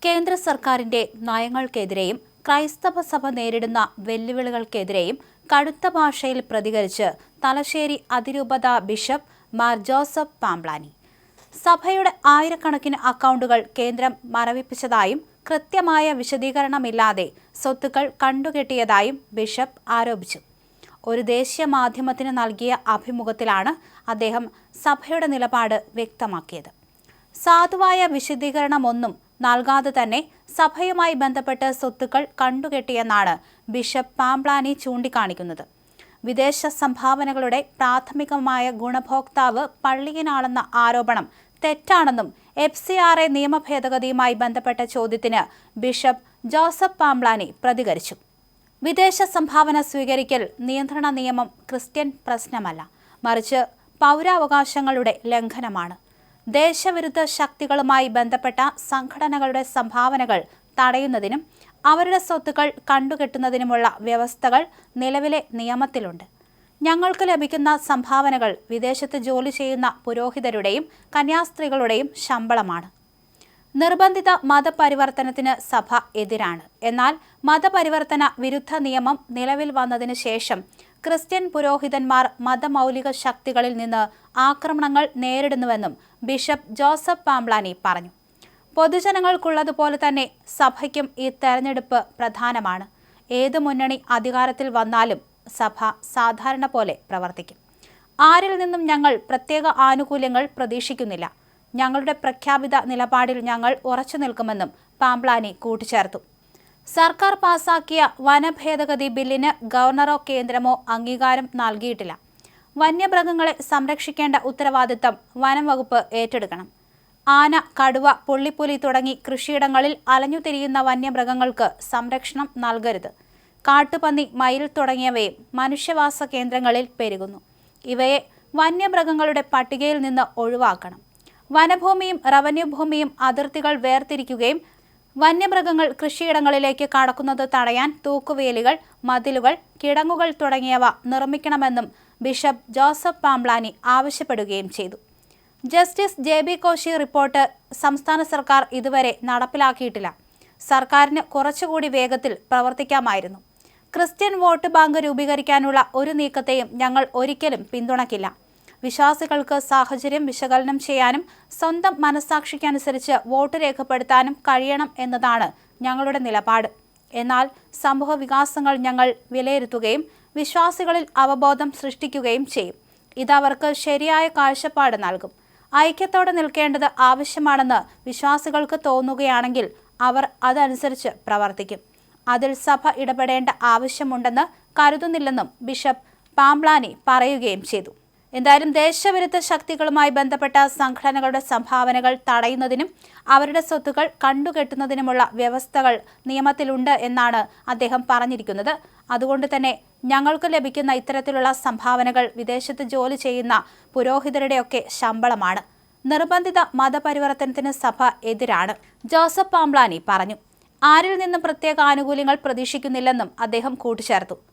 കേന്ദ്ര സർക്കാരിന്റെ നയങ്ങൾക്കെതിരെയും ക്രൈസ്തവ സഭ നേരിടുന്ന വെല്ലുവിളികൾക്കെതിരെയും കടുത്ത ഭാഷയിൽ പ്രതികരിച്ച് തലശ്ശേരി അതിരൂപത ബിഷപ്പ് മാർ ജോസഫ് പാംബ്ലാനി. സഭയുടെ ആയിരക്കണക്കിന് അക്കൗണ്ടുകൾ കേന്ദ്രം മരവിപ്പിച്ചതായും കൃത്യമായ വിശദീകരണമില്ലാതെ സ്വത്തുക്കൾ കണ്ടുകെട്ടിയതായും ബിഷപ്പ് ആരോപിച്ചു. ഒരു ദേശീയ മാധ്യമത്തിന് നൽകിയ അഭിമുഖത്തിലാണ് അദ്ദേഹം സഭയുടെ നിലപാട് വ്യക്തമാക്കിയത്. സാധുവായ വിശദീകരണമൊന്നും നൽകാതെ തന്നെ സഭയുമായി ബന്ധപ്പെട്ട് സ്വത്തുക്കൾ കണ്ടുകെട്ടിയെന്നാണ് ബിഷപ്പ് പാംബ്ലാനി ചൂണ്ടിക്കാണിക്കുന്നത്. വിദേശ സംഭാവനകളുടെ പ്രാഥമികമായ ഗുണഭോക്താവ് പള്ളിയനാണെന്ന ആരോപണം തെറ്റാണെന്നും FCRA നിയമ ഭേദഗതിയുമായി ബന്ധപ്പെട്ട ചോദ്യത്തിന് ബിഷപ്പ് ജോസഫ് പാംബ്ലാനി പ്രതികരിച്ചു. വിദേശ സംഭാവന സ്വീകരിക്കൽ നിയന്ത്രണ നിയമം ക്രിസ്ത്യൻ പ്രശ്നമല്ല, മറിച്ച് പൗരാവകാശങ്ങളുടെ ലംഘനമാണ്. ദേശവിരുദ്ധ ശക്തികളുമായി ബന്ധപ്പെട്ട സംഘടനകളുടെ സംഭാവനകൾ തടയുന്നതിനും അവരുടെ സ്വത്തുക്കൾ കണ്ടുകെട്ടുന്നതിനുമുള്ള വ്യവസ്ഥകൾ നിലവിലെ നിയമത്തിലുണ്ട്. ഞങ്ങൾക്ക് ലഭിക്കുന്ന സംഭാവനകൾ വിദേശത്ത് ജോലി ചെയ്യുന്ന പുരോഹിതരുടെയും കന്യാസ്ത്രീകളുടെയും ശമ്പളമാണ്. നിർബന്ധിത മതപരിവർത്തനത്തിന് സഭ എതിരാണ്. എന്നാൽ മതപരിവർത്തന വിരുദ്ധ നിയമം നിലവിൽ വന്നതിന് ശേഷം ക്രിസ്ത്യൻ പുരോഹിതന്മാർ മതമൗലിക ശക്തികളിൽ നിന്ന് ആക്രമണങ്ങൾ നേരിടുന്നുവെന്നും ബിഷപ്പ് ജോസഫ് പാംബ്ലാനി പറഞ്ഞു. പൊതുജനങ്ങൾക്കുള്ളതുപോലെ തന്നെ സഭയ്ക്കും ഈ തെരഞ്ഞെടുപ്പ് പ്രധാനമാണ്. ഏത് മുന്നണി അധികാരത്തിൽ വന്നാലും സഭ സാധാരണ പോലെ പ്രവർത്തിക്കും. ആരിൽ നിന്നും ഞങ്ങൾ പ്രത്യേക ആനുകൂല്യങ്ങൾ പ്രതീക്ഷിക്കുന്നില്ല. ഞങ്ങളുടെ പ്രഖ്യാപിത നിലപാടിൽ ഞങ്ങൾ ഉറച്ചു നിൽക്കുമെന്നും പാംബ്ലാനി കൂട്ടിച്ചേർത്തു. സർക്കാർ പാസാക്കിയ വനഭേദഗതി ബില്ലിന് ഗവർണറോ കേന്ദ്രമോ അംഗീകാരം നൽകിയിട്ടില്ല. വന്യമൃഗങ്ങളെ സംരക്ഷിക്കേണ്ട ഉത്തരവാദിത്തം വനം വകുപ്പ് ഏറ്റെടുക്കണം. ആന, കടുവ, പുള്ളിപ്പുലി തുടങ്ങി കൃഷിയിടങ്ങളിൽ അലഞ്ഞുതിരിയുന്ന വന്യമൃഗങ്ങൾക്ക് സംരക്ഷണം നൽകരുത്. കാട്ടുപന്നി, മയിൽ തുടങ്ങിയവയും മനുഷ്യവാസ കേന്ദ്രങ്ങളിൽ പെരുകുന്നു. ഇവയെ വന്യമൃഗങ്ങളുടെ പട്ടികയിൽ നിന്ന് ഒഴിവാക്കണം. വനഭൂമിയും റവന്യൂ ഭൂമിയും അതിർത്തികൾ വേർതിരിക്കുകയും വന്യമൃഗങ്ങൾ കൃഷിയിടങ്ങളിലേക്ക് കടക്കുന്നത് തടയാൻ തൂക്കുവേലികൾ, മതിലുകൾ, കിടങ്ങുകൾ തുടങ്ങിയവ നിർമ്മിക്കണമെന്നും ബിഷപ്പ് ജോസഫ് പാംബ്ലാനി ആവശ്യപ്പെടുകയും ചെയ്തു. ജസ്റ്റിസ് JB കോശി റിപ്പോർട്ട് സംസ്ഥാന സർക്കാർ ഇതുവരെ നടപ്പിലാക്കിയിട്ടില്ല. സർക്കാരിന് കുറച്ചുകൂടി വേഗത്തിൽ പ്രവർത്തിക്കാമായിരുന്നു. ക്രിസ്ത്യൻ വോട്ട് ബാങ്ക് രൂപീകരിക്കാനുള്ള ഒരു നീക്കത്തെയും ഞങ്ങൾ ഒരിക്കലും പിന്തുണയ്ക്കില്ല. വിശ്വാസികൾക്ക് സാഹചര്യം വിശകലനം ചെയ്യാനും സ്വന്തം മനസ്സാക്ഷിക്കനുസരിച്ച് വോട്ട് രേഖപ്പെടുത്താനും കഴിയണം എന്നതാണ് ഞങ്ങളുടെ നിലപാട്. എന്നാൽ സമൂഹ വികാസങ്ങൾ ഞങ്ങൾ വിലയിരുത്തുകയും വിശ്വാസികളിൽ അവബോധം സൃഷ്ടിക്കുകയും ചെയ്യും. ഇതവർക്ക് ശരിയായ കാഴ്ചപ്പാട് നൽകും. ഐക്യത്തോടെ നിൽക്കേണ്ടത് ആവശ്യമാണെന്ന് വിശ്വാസികൾക്ക് തോന്നുകയാണെങ്കിൽ അവർ അതനുസരിച്ച് പ്രവർത്തിക്കും. അതിൽ സഭ ഇടപെടേണ്ട ആവശ്യമുണ്ടെന്ന് കരുതുന്നില്ലെന്നും ബിഷപ്പ് പാംബ്ലാനി പറയുകയും ചെയ്തു. എന്തായാലും ദേശവിരുദ്ധ ശക്തികളുമായി ബന്ധപ്പെട്ട സംഘടനകളുടെ സംഭാവനകൾ തടയുന്നതിനും അവരുടെ സ്വത്തുക്കൾ കണ്ടുകെട്ടുന്നതിനുമുള്ള വ്യവസ്ഥകൾ നിയമത്തിലുണ്ട് എന്നാണ് അദ്ദേഹം പറഞ്ഞിരിക്കുന്നത്. അതുകൊണ്ട് തന്നെ ഞങ്ങൾക്ക് ലഭിക്കുന്ന ഇത്തരത്തിലുള്ള സംഭാവനകൾ വിദേശത്ത് ജോലി ചെയ്യുന്ന പുരോഹിതരുടെയൊക്കെ ശമ്പളമാണ്. നിർബന്ധിത മതപരിവർത്തനത്തിന് സഭ എതിരാണ്. ജോസഫ് പാംബ്ലാനി പറഞ്ഞു. ആരിൽ നിന്നും പ്രത്യേക ആനുകൂല്യങ്ങൾ പ്രതീക്ഷിക്കുന്നില്ലെന്നും അദ്ദേഹം കൂട്ടിച്ചേർത്തു.